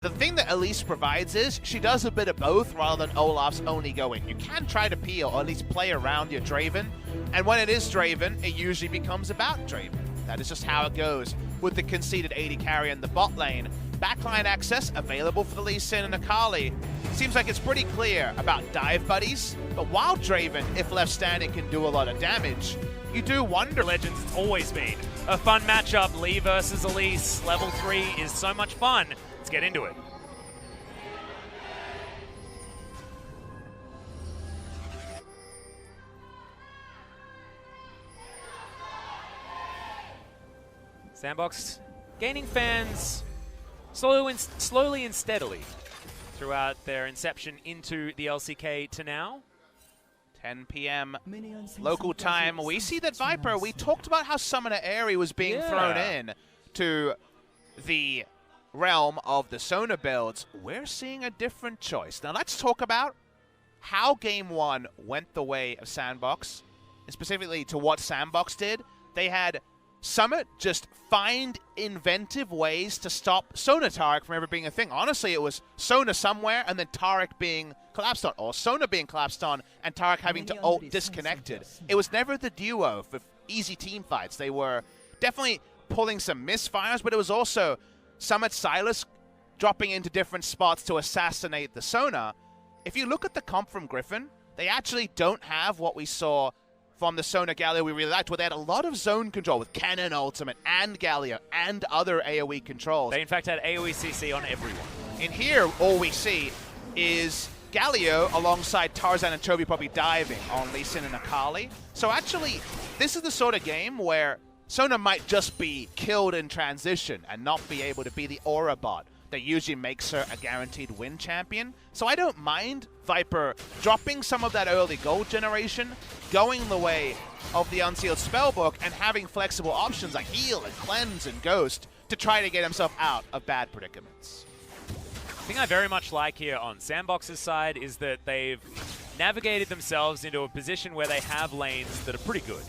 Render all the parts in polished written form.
The thing that Elise provides is she does a bit of both rather than Olaf's only going. You can try to peel or at least play around your Draven, and when it is Draven, it usually becomes about Draven. That is just how it goes with the conceded AD carry in the bot lane. Backline access available for the Lee Sin and Akali. Seems like it's pretty clear about dive buddies, but while Draven, if left standing, can do a lot of damage, you do wonder. Legends, it's always been a fun matchup. Lee versus Elise, level 3 is so much fun. Let's get into it. Sandbox gaining fans slowly and steadily throughout their inception into the LCK to now. 10 p.m. local time. We see that Viper, we talked about how Summoner Aerie was being thrown in to the realm of the Sona builds. We're seeing a different choice. Now let's talk about how Game 1 went the way of Sandbox, and specifically to what Sandbox did. They had Summit just find inventive ways to stop Sona Taric from ever being a thing. Honestly, it was Sona somewhere and then Taric being collapsed on, or Sona being collapsed on and Taric having to ult disconnected. It was never the duo for easy team fights. They were definitely pulling some misfires, but it was also Summit Silas dropping into different spots to assassinate the Sona. If you look at the comp from Griffin, they actually don't have what we saw from the Sona Galio we really liked, where they had a lot of zone control with Cannon Ultimate and Galio and other AoE controls. They in fact had AoE CC on everyone. In here, all we see is Galio alongside Tarzan and Chovy probably diving on Lee Sin and Akali. So actually, this is the sort of game where Sona might just be killed in transition and not be able to be the aura bot that usually makes her a guaranteed win champion. So I don't mind Viper dropping some of that early gold generation, going the way of the Unsealed Spellbook, and having flexible options like heal and cleanse and ghost to try to get himself out of bad predicaments. The thing I very much like here on Sandbox's side is that they've navigated themselves into a position where they have lanes that are pretty good.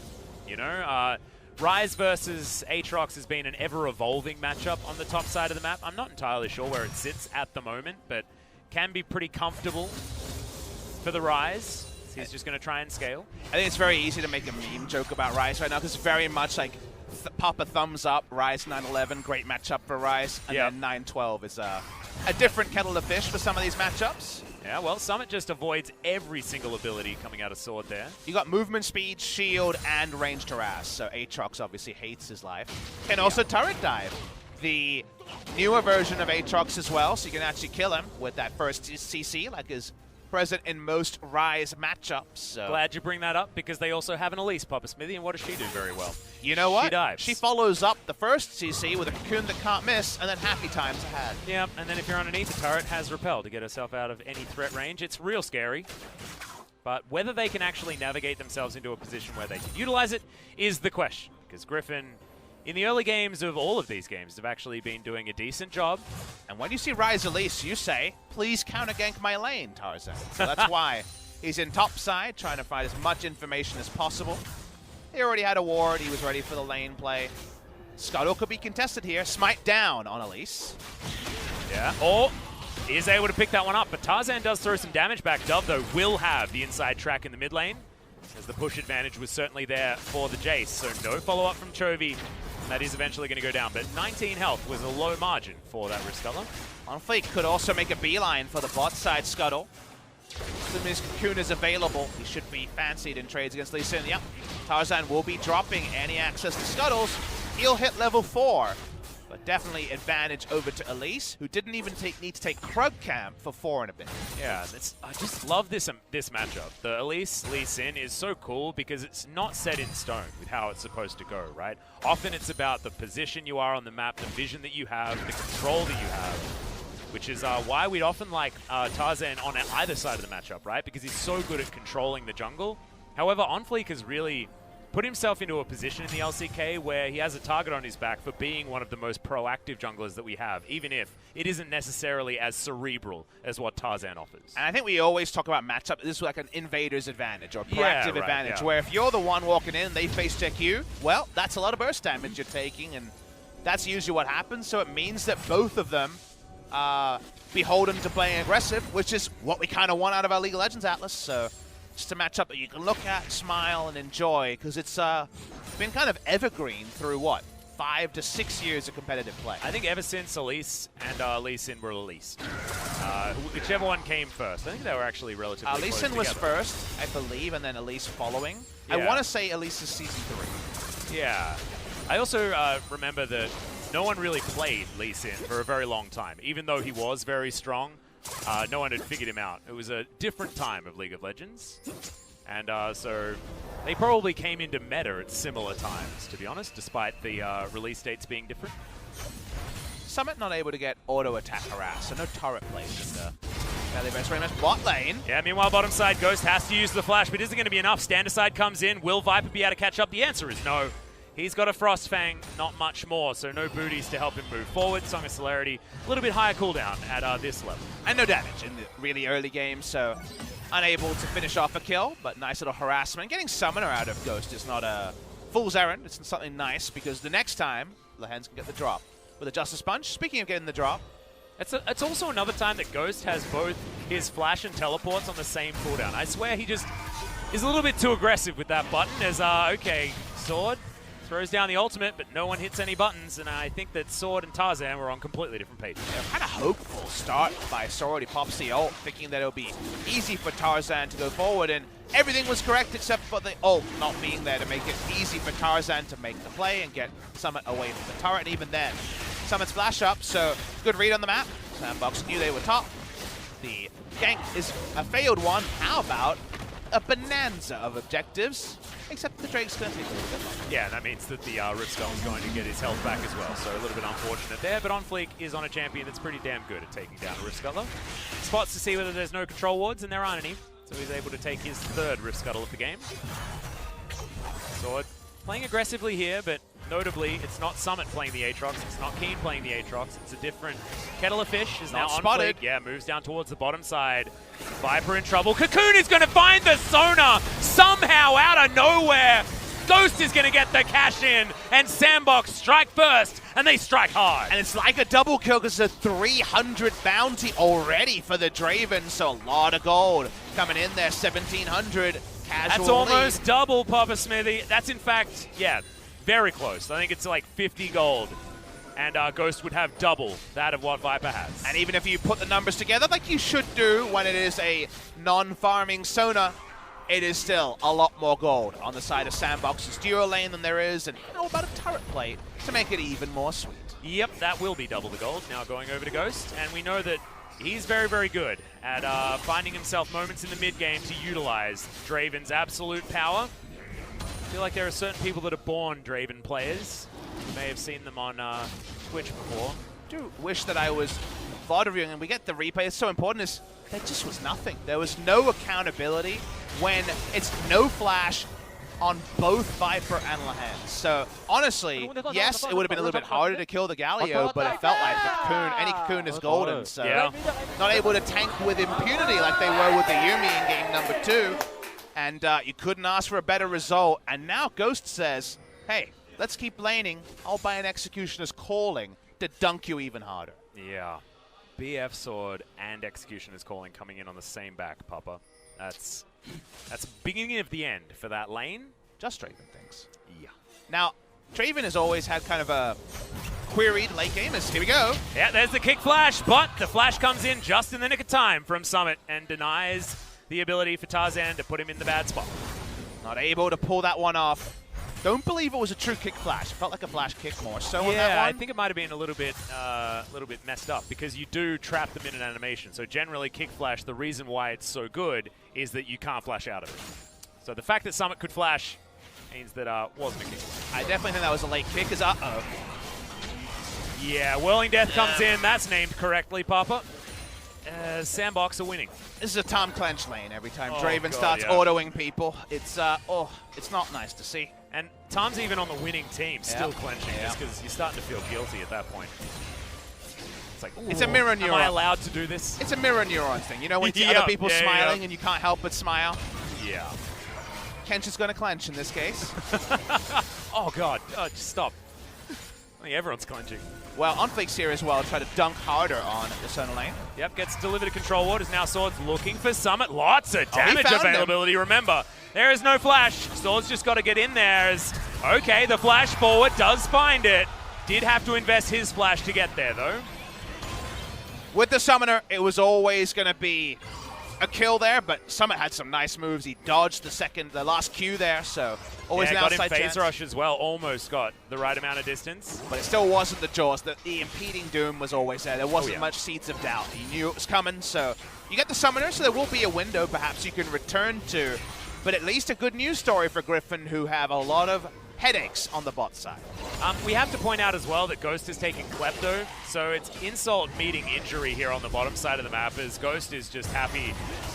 You know, Ryze versus Aatrox has been an ever-evolving matchup on the top side of the map. I'm not entirely sure where it sits at the moment, but can be pretty comfortable for the Ryze. He's just going to try and scale. I think it's very easy to make a meme joke about Ryze right now, because it's very much like pop a thumbs up, Ryze 9-11, great matchup for Ryze, and then 9-12 is a different kettle of fish for some of these matchups. Yeah, well, Summit just avoids every single ability coming out of Sword there. You got movement speed, shield, and ranged harass, so Aatrox obviously hates his life. Can also turret dive. The newer version of Aatrox as well, so you can actually kill him with that first CC, like is present in most Ryze matchups. So. Glad you bring that up, because they also have an Elise, Papa Smithy, and what does she do very well? You know what? She dives. She follows up the first CC with a cocoon that can't miss, and then happy times ahead. Yeah, and then if you're underneath, the turret has Repel to get herself out of any threat range. It's real scary. But whether they can actually navigate themselves into a position where they can utilize it is the question, because Griffin, in the early games of all of these games, have actually been doing a decent job. And when you see Ryze Elise, you say, please counter-gank my lane, Tarzan. So that's why he's in top side, trying to find as much information as possible. He already had a ward, he was ready for the lane play. Scuttle could be contested here. Smite down on Elise. Yeah, or he is able to pick that one up, but Tarzan does throw some damage back. Dove, though, will have the inside track in the mid lane, as the push advantage was certainly there for the Jace. So no follow-up from Chovy. That is eventually going to go down, but 19 health was a low margin for that Riscutler. Onfleek could also make a beeline for the bot side Scuttle. Assuming his cocoon is available, he should be fancied in trades against Lee Sin. Yep, Tarzan will be dropping any access to Scuttles. He'll hit level 4, but definitely advantage over to Elise, who didn't even need to take Krug Camp for 4 and a bit. Yeah, I just love this matchup. The Elise Lee Sin is so cool because it's not set in stone with how it's supposed to go, right? Often it's about the position you are on the map, the vision that you have, the control that you have, which is why we'd often like Tarzan on either side of the matchup, right? Because he's so good at controlling the jungle. However, Onfleek has really put himself into a position in the LCK where he has a target on his back for being one of the most proactive junglers that we have, even if it isn't necessarily as cerebral as what Tarzan offers. And I think we always talk about matchup. This is like an invader's advantage or proactive advantage, where if you're the one walking in and they face check you, well, that's a lot of burst damage you're taking, and that's usually what happens. So it means that both of them beholden to playing aggressive, which is what we kind of want out of our League of Legends Atlas. So just a matchup that you can look at, smile, and enjoy, because it's been kind of evergreen through, what, 5 to 6 years of competitive play. I think ever since Elise and Lee Sin were released. Whichever one came first. I think they were actually relatively Lee close Sin was together. first, I believe, and then Elise following. Yeah. I want to say Elise is Season 3. Yeah. I also remember that no one really played Lee Sin for a very long time. Even though he was very strong, no one had figured him out. It was a different time of League of Legends. And so they probably came into meta at similar times, to be honest, despite the release dates being different. Summit not able to get auto-attack harass, so no turret plays in the Valley Best very much bot lane. Yeah, meanwhile, bottom side, Ghost has to use the flash, but is it going to be enough? Standard side comes in. Will Viper be able to catch up? The answer is no. He's got a Frost Fang, not much more, so no booties to help him move forward. Song of Celerity, a little bit higher cooldown at this level. And no damage in the really early game, so unable to finish off a kill, but nice little harassment. Getting Summoner out of Ghost is not a fool's errand. It's something nice, because the next time, Lehens can get the drop with a Justice Punch. Speaking of getting the drop, it's also another time that Ghost has both his flash and teleports on the same cooldown. I swear he just is a little bit too aggressive with that button as, okay, Sword throws down the ultimate, but no one hits any buttons, and I think that Sword and Tarzan were on completely different pages. Yeah, kind of hopeful start by Sword. He pops the ult, thinking that it'll be easy for Tarzan to go forward, and everything was correct except for the ult not being there to make it easy for Tarzan to make the play and get Summit away from the turret, and even then, Summit's flash up, so good read on the map. Sandbox knew they were top. The gank is a failed one. How about a bonanza of objectives? Except the Drake's going to take a little bit longer. Yeah, that means that the Ripstone is going to get his health back as well, so a little bit unfortunate there, but On Fleek is on a champion that's pretty damn good at taking down a Rift Scuttler. Spots to see whether there's no control wards, and there aren't any, so he's able to take his third Rift Scuttle of the game. Sword playing aggressively here, but notably, it's not Summit playing the Aatrox, it's not Keen playing the Aatrox, it's a different kettle of fish. Is now on spotted. Fleek. Yeah, moves down towards the bottom side. Viper in trouble. Cocoon is going to find the Sona somehow out of nowhere. Ghost is going to get the cash in, and Sandbox strike first, and they strike hard. And it's like a double kill because it's a 300 bounty already for the Draven, so a lot of gold coming in there, 1,700 casual That's almost lead. double, Papa Smithy. That's in fact, yeah, very close. I think it's like 50 gold. And Ghost would have double that of what Viper has. And even if you put the numbers together like you should do when it is a non-farming Sona, it is still a lot more gold on the side of Sandbox's duo lane than there is, and how about a turret plate to make it even more sweet? Yep, that will be double the gold. Now going over to Ghost, and we know that he's very, very good at finding himself moments in the mid-game to utilize Draven's absolute power. I feel like there are certain people that are born Draven players. You may have seen them on Twitch before. I do wish that I was VOD reviewing, and we get the replay. It's so important, is there just was nothing. There was no accountability when it's no flash on both Viper and Lehens. So honestly, yes, it would have been a little bit harder to kill the Galio, but it felt like the Cocoon, any Cocoon is golden. So yeah. Not able to tank with impunity like they were with the Yuumi in game number 2. And you couldn't ask for a better result. And now Ghost says, hey, let's keep laning. I'll buy an Executioner's Calling to dunk you even harder. Yeah. BF Sword and Executioner's Calling coming in on the same back, Papa. That's beginning of the end for that lane. Just Draven thinks. Yeah. Now, Draven has always had kind of a queried late game. Here we go. Yeah, there's the kick flash, but the flash comes in just in the nick of time from Summit and denies the ability for Tarzan to put him in the bad spot. Not able to pull that one off. Don't believe it was a true kick flash. It felt like a flash kick more so on that Yeah, one. I think it might have been a little bit messed up because you do trap them in an animation. So generally, kick flash, the reason why it's so good is that you can't flash out of it. So the fact that Summit could flash means that wasn't a kick flash. I definitely think that was a late kick. Uh-oh. Yeah, Whirling Death comes in. That's named correctly, Papa. Sandbox are winning. This is a Tom Clench lane every time Oh, Draven God, starts yeah. autoing people. It's it's not nice to see. And Tom's even on the winning team, still Yep. clenching, Yep. just because you're starting to feel guilty at that point. It's like, It's a mirror am I neuron. allowed to do this? It's a mirror neurons thing. You know, when you see Yeah, other people yeah, smiling yeah. and you can't help but smile? Yeah. Kench is going to clench in this case. Oh, God. Just stop. I think everyone's clenching. Well, OnFleek's here as well, try to dunk harder on the Sona lane. Yep, gets delivered to control waters. Now Sword's looking for Summit. Lots of damage availability. Remember, there is no flash. Sword's just got to get in there. Okay, the flash forward does find it. Did have to invest his flash to get there, though. With the Summoner, it was always going to be a kill there, but Summit had some nice moves. He dodged the last Q there, so always an outside got him phase chance. rush as well. Almost got the right amount of distance. But it still wasn't the Jaws. The impeding Doom was always there. There wasn't much seeds of doubt. He knew it was coming, so you get the Summoner, so there will be a window perhaps you can return to. But at least a good news story for Griffin, who have a lot of headaches on the bot side. We have to point out as well that Ghost is taking Klepto, so it's insult meeting injury here on the bottom side of the map, as Ghost is just happy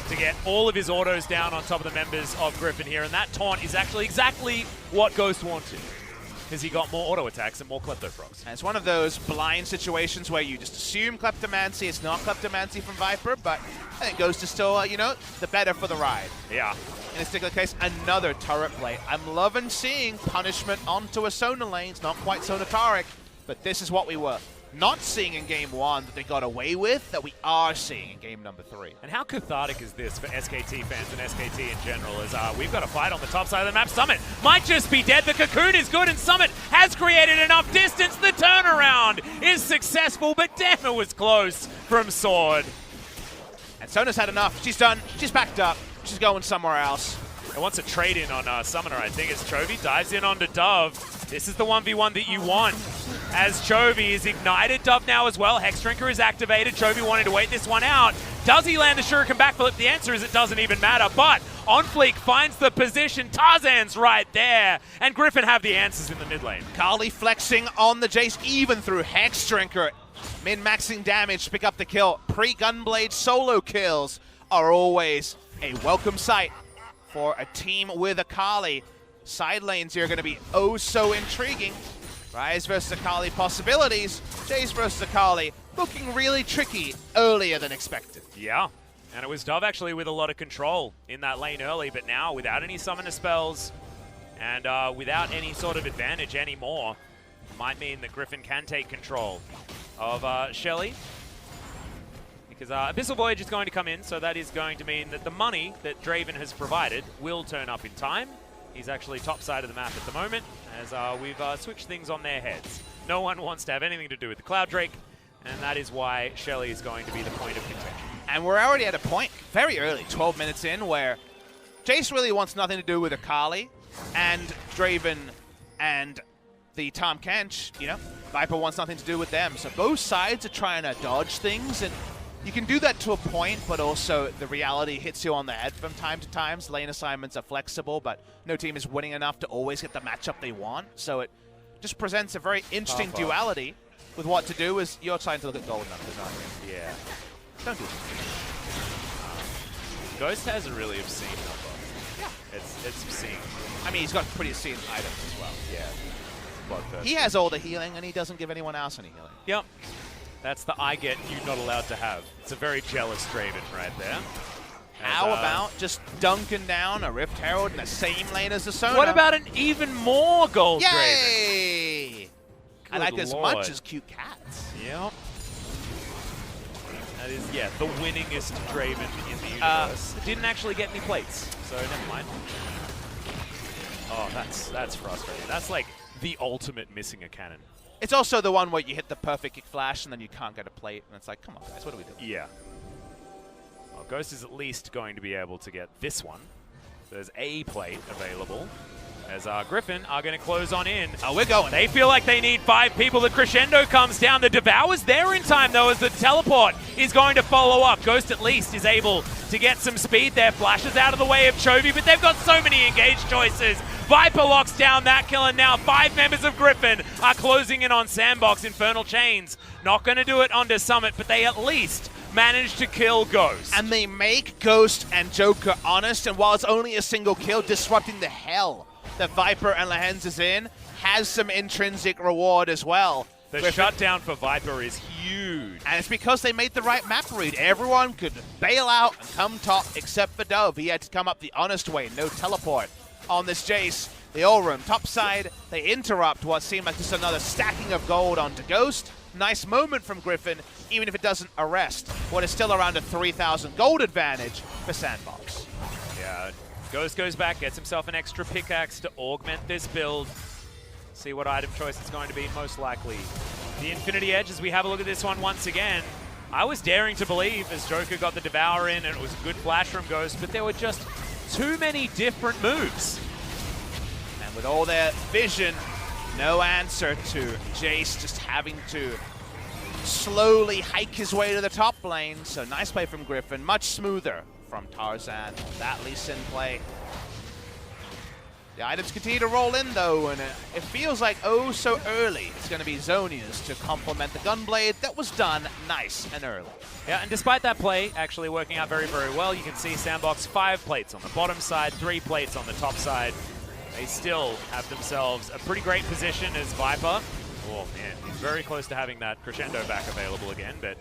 to get all of his autos down on top of the members of Griffin here, and that taunt is actually exactly what Ghost wanted, because he got more auto attacks and more Klepto procs. And it's one of those blind situations where you just assume Kleptomancy. It's not Kleptomancy from Viper, but I think Ghost is still, the better for the ride. Yeah. In this particular case, another turret play. I'm loving seeing punishment onto a Sona lane. It's not quite Sonataric, but this is what we were not seeing in game 1 that they got away with, that we are seeing in game number 3. And how cathartic is this for SKT fans and SKT in general, as we've got a fight on the top side of the map. Summit might just be dead. The Cocoon is good, and Summit has created enough distance. The turnaround is successful, but damn, it was close from Sword. And Sona's had enough. She's done. She's backed up. She's going somewhere else. It wants a trade-in on Summoner, I think. As Chovy dives in onto Dove. This is the 1v1 that you want. As Chovy is ignited, Dove now as well. Hexdrinker is activated. Chovy wanting to wait this one out. Does he land the Shuriken backflip? The answer is it doesn't even matter. But OnFleek finds the position. Tarzan's right there. And Griffin have the answers in the mid lane. Kali flexing on the Jace, even through Hexdrinker. Min-maxing damage to pick up the kill. Pre-Gunblade solo kills are always a welcome sight for a team with a Kali. Side lanes here are going to be oh so intriguing. Ryze versus Akali possibilities. Jace versus Akali looking really tricky earlier than expected. Yeah, and it was Dove actually with a lot of control in that lane early, but now without any summoner spells and without any sort of advantage anymore, might mean that Griffin can take control of Shelly. Because Abyssal Voyage is going to come in, so that is going to mean that the money that Draven has provided will turn up in time. He's actually top side of the map at the moment, as we've switched things on their heads. No one wants to have anything to do with the Cloud Drake, and that is why Shelly is going to be the point of contention. And we're already at a point, very early, 12 minutes in, where Jace really wants nothing to do with Akali, and Draven and the Tahm Kench, Viper wants nothing to do with them. So both sides are trying to dodge things, and you can do that to a point, but also the reality hits you on the head from time to time. Lane assignments are flexible, but no team is winning enough to always get the matchup they want. So it just presents a very interesting duality with what to do as you're trying to look at gold numbers, aren't you? Yeah. Don't do that. Ghost has a really obscene number. Yeah. It's obscene. I mean, he's got pretty obscene items as well. Yeah. He has all the healing, and he doesn't give anyone else any healing. Yep. That's the I get, you not allowed to have. It's a very jealous Draven right there. How about just dunking down a Rift Herald in the same lane as the Sona? What about an even more gold Draven? Yay! I like as much as cute cats. Yep. That is, the winningest Draven in the universe. Didn't actually get any plates, so never mind. Oh, that's frustrating. That's like the ultimate missing a cannon. It's also the one where you hit the perfect kick flash and then you can't get a plate, and it's like, come on, guys, what do we do? Yeah. Well, Ghost is at least going to be able to get this one. There's a plate available, as Griffin are going to close on in. Oh, we're going. They feel like they need 5 people. The crescendo comes down. The Devour's there in time, though, as the teleport is going to follow up. Ghost at least is able to get some speed there. Flashes out of the way of Chovy, but they've got so many engaged choices. Viper locks down that kill, and now 5 members of Griffin are closing in on Sandbox. Infernal Chains not going to do it onto Summit, but they at least managed to kill Ghost. And they make Ghost and Joker honest, and while it's only a single kill, disrupting the hell that Viper and Lehens is in, has some intrinsic reward as well. The shutdown for Viper is huge. And it's because they made the right map read. Everyone could bail out and come top except for Dove. He had to come up the honest way, no teleport on this Jace. the all room topside. They interrupt what seemed like just another stacking of gold onto Ghost. Nice moment from Griffin, even if it doesn't arrest what is still around a 3,000 gold advantage for Sandbox. Yeah, Ghost goes back, gets himself an extra pickaxe to augment this build. See what item choice it's going to be, most likely the Infinity Edge. As we have a look at this one once again, I was daring to believe as Joker got the Devour in and it was a good flash from Ghost, but there were just too many different moves. And with all their vision, no answer to Jace just having to slowly hike his way to the top lane. So nice play from Griffin, much smoother from Tarzan. That Lee Sin play. The items continue to roll in though, and it feels like oh so early. It's going to be Zonia's to complement the Gunblade that was done nice and early. Yeah, and despite that play actually working out very, very well, you can see Sandbox 5 plates on the bottom side, 3 plates on the top side. They still have themselves a pretty great position as Viper. Oh man, he's very close to having that Crescendo back available again, but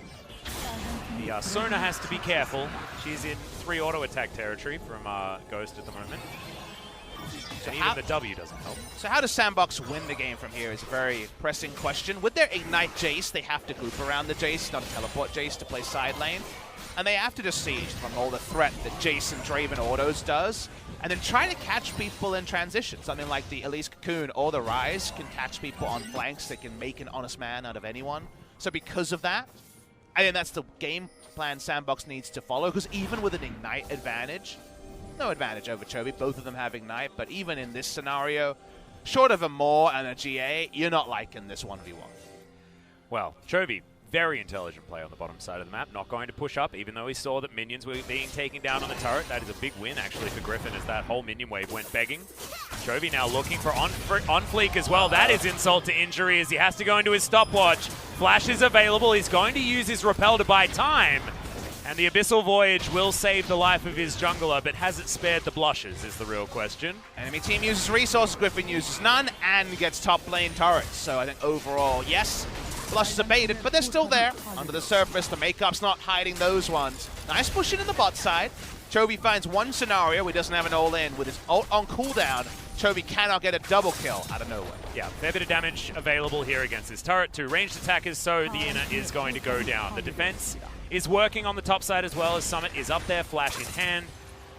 the Sona has to be careful. She's in 3 auto attack territory from Ghost at the moment. So and even the W doesn't help. So how does Sandbox win the game from here is a very pressing question. With their Ignite Jace, they have to group around the Jace, not a teleport Jace to play side lane. And they have to just siege from all the threat that Jace and Draven autos does. And then try to catch people in transition. Something like the Elise Cocoon or the Rise can catch people on flanks that can make an honest man out of anyone. So because of that, I think that's the game plan Sandbox needs to follow. Because even with an Ignite advantage, no advantage over Chovy, both of them have Ignite, but even in this scenario, short of a Maw and a GA, you're not liking this 1v1. Well, Chovy, very intelligent play on the bottom side of the map, not going to push up, even though he saw that minions were being taken down on the turret. That is a big win, actually, for Griffin, as that whole minion wave went begging. Chovy now looking for on fleek as well. That is insult to injury, as he has to go into his stopwatch. Flash is available. He's going to use his repel to buy time. And the Abyssal Voyage will save the life of his jungler, but has it spared the blushes is the real question. Enemy team uses resources, Griffin uses none, and gets top lane turrets. So I think overall, yes, blushes are baited, but they're still there. Under the surface, the makeup's not hiding those ones. Nice pushing in the bot side. Chovy finds one scenario where he doesn't have an all-in. With his ult on cooldown, Chovy cannot get a double kill out of nowhere. Yeah, fair bit of damage available here against his turret. 2 ranged attackers, so the inner is going to go down. The defense is working on the top side as well, as Summit is up there, flash in hand.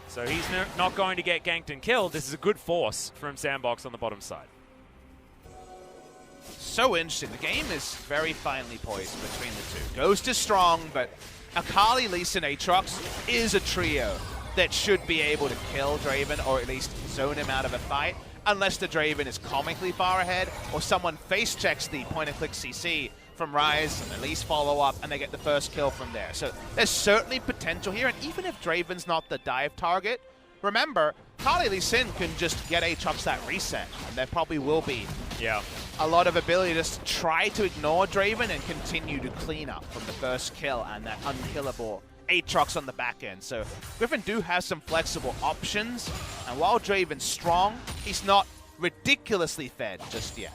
So he's not going to get ganked and killed. This is a good force from Sandbox on the bottom side. So interesting. The game is very finely poised between the two. Ghost is strong, but Akali, Lee Sin, Aatrox is a trio that should be able to kill Draven, or at least zone him out of a fight, unless the Draven is comically far ahead, or someone face checks the point-and-click CC from Rise and at least follow up, and they get the first kill from there. So there's certainly potential here, and even if Draven's not the dive target, remember, Kali Lee Sin can just get Aatrox that reset, and there probably will be a lot of ability to just try to ignore Draven and continue to clean up from the first kill and that unkillable Aatrox on the back end. So Griffin do have some flexible options, and while Draven's strong, he's not ridiculously fed just yet.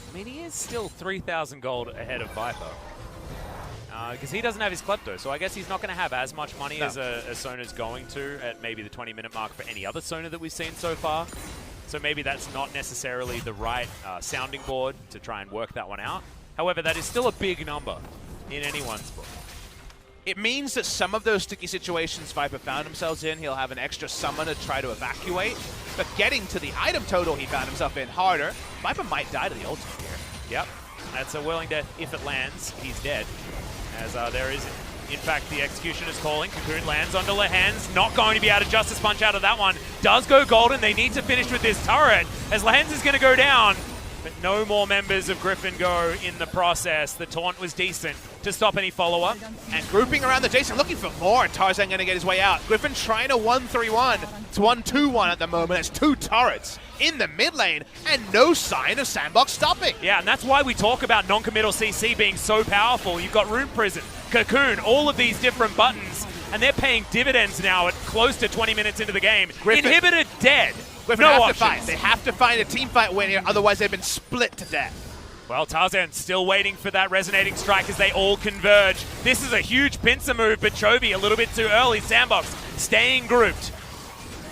I mean, he is still 3,000 gold ahead of Viper. Because he doesn't have his Klepto, so I guess he's not going to have as much money as Sona's going to at maybe the 20-minute mark for any other Sona that we've seen so far. So maybe that's not necessarily the right sounding board to try and work that one out. However, that is still a big number in anyone's book. It means that some of those sticky situations Viper found themselves in, he'll have an extra summon to try to evacuate. But getting to the item total he found himself in harder, Viper might die to the ultimate here. Yep, that's a willing death. If it lands, he's dead. As there is, in fact, the execution is calling. Cocoon lands onto Lehens. Not going to be able to Justice Punch out of that one. Does go golden. They need to finish with this turret, as Lehens is going to go down. But no more members of Griffin go in the process. The taunt was decent to stop any follow-up. And grouping around the Jason, looking for more. Tarzan going to get his way out. Griffin trying to 1-3-1. It's 1-2-1 at the moment. It's 2 turrets in the mid lane, and no sign of Sandbox stopping. Yeah, and that's why we talk about non-committal CC being so powerful. You've got Rune Prison, Cocoon, all of these different buttons, and they're paying dividends now at close to 20 minutes into the game. Griffin, Inhibitor dead. Griffin no have options. to fight. They have to find a team fight win here, otherwise they've been split to death. Well, Tarzan still waiting for that resonating strike as they all converge. This is a huge pincer move, but Chovy a little bit too early. Sandbox staying grouped.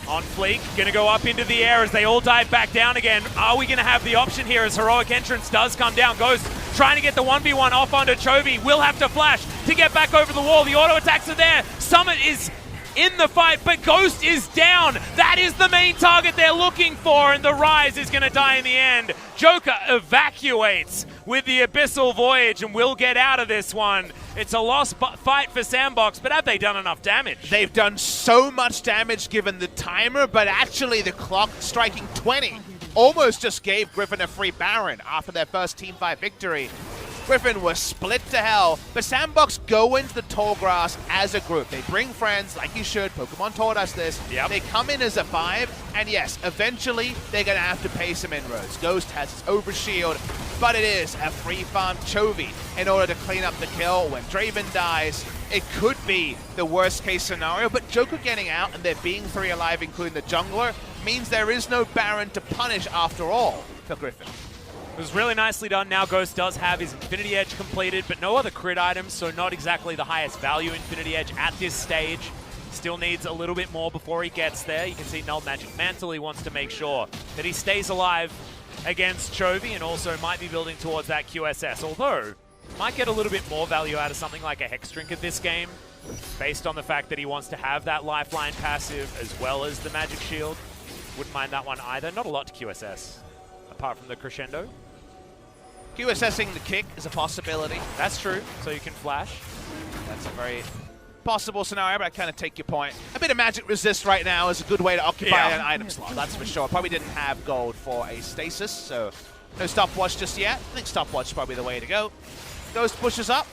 On fleek, gonna go up into the air as they all dive back down again. Are we gonna have the option here as Heroic Entrance does come down? Ghost trying to get the 1v1 off onto Chovy. Will have to flash to get back over the wall. The auto attacks are there. Summit is in the fight, but Ghost is down. That is the main target they're looking for, and the Rise is gonna die in the end. Joker evacuates with the Abyssal Voyage and will get out of this one. It's a lost fight for Sandbox, but have they done enough damage? They've done so much damage given the timer, but actually the clock striking 20 almost just gave Griffin a free Baron after their first Team 5 victory. Griffin was split to hell, but Sandbox go into the tall grass as a group. They bring friends, like you should. Pokemon taught us this. Yep. They come in as a 5, and yes, eventually they're going to have to pay some inroads. Ghost has his overshield, but it is a free farm Chovy in order to clean up the kill. When Draven dies, it could be the worst case scenario, but Joker getting out and there being 3 alive, including the jungler, means there is no Baron to punish after all for Griffin. It was really nicely done. Now Ghost does have his Infinity Edge completed, but no other crit items, so not exactly the highest value Infinity Edge at this stage. Still needs a little bit more before he gets there. You can see Null Magic Mantle. He wants to make sure that he stays alive against Chovy and also might be building towards that QSS, although might get a little bit more value out of something like a Hex Trinket this game, based on the fact that he wants to have that Lifeline passive as well as the Magic Shield. Wouldn't mind that one either. Not a lot to QSS, apart from the Crescendo. QSSing the kick is a possibility. That's true, so you can flash. That's a very possible scenario, but I kind of take your point. A bit of magic resist right now is a good way to occupy an item slot, that's for sure. Probably didn't have gold for a stasis, so no stopwatch just yet. I think stopwatch is probably the way to go. Ghost pushes up.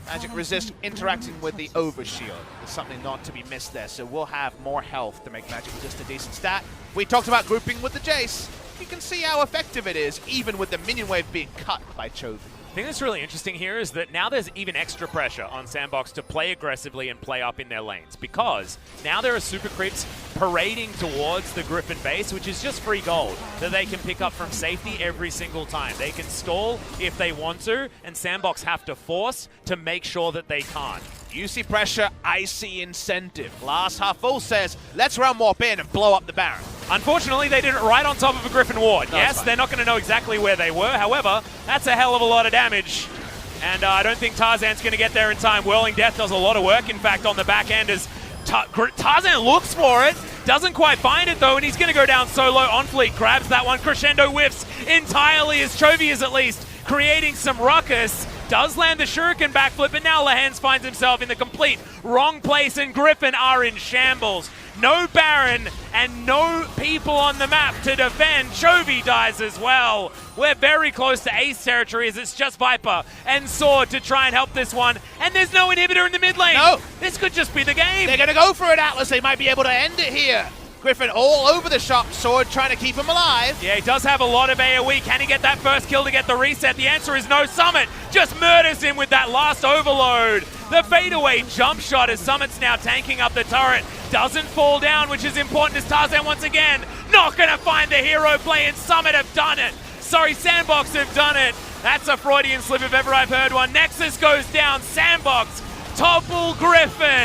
Magic resist interacting with the overshield. There's something not to be missed there, so we'll have more health to make magic resist a decent stat. We talked about grouping with the Jace. You can see how effective it is, even with the minion wave being cut by Chovy. The thing that's really interesting here is that now there's even extra pressure on Sandbox to play aggressively and play up in their lanes, because now there are super creeps parading towards the Griffin base, which is just free gold that they can pick up from safety every single time. They can stall if they want to, and Sandbox have to force to make sure that they can't. You see pressure, I see incentive. Last half full says, let's round warp in and blow up the Baron. Unfortunately, they did it right on top of a Griffin ward. Yes, they're not going to know exactly where they were. However, that's a hell of a lot of damage. And I don't think Tarzan's going to get there in time. Whirling Death does a lot of work, in fact, on the back end as Tarzan looks for it. Doesn't quite find it, though, and he's going to go down solo on fleet. Grabs that one. Crescendo whiffs entirely, as Chovy is at least creating some ruckus. Does land the Shuriken backflip, but now Lehans finds himself in the complete wrong place, and Griffin are in shambles. No Baron and no people on the map to defend. Chovy dies as well. We're very close to ace territory as it's just Viper and Sword to try and help this one. And there's no inhibitor in the mid lane. No. This could just be the game. They're going to go for it, Atlas. They might be able to end it here. Griffin all over the shop, Sword trying to keep him alive. Yeah, he does have a lot of AoE. Can he get that first kill to get the reset? The answer is no. Summit just murders him with that last overload. The fadeaway jump shot as Summit's now tanking up the turret. Doesn't fall down, which is important as Tarzan once again not going to find the hero play, and Summit have done it. Sorry, Sandbox have done it. That's a Freudian slip if ever I've heard one. Nexus goes down. Sandbox topple Griffin.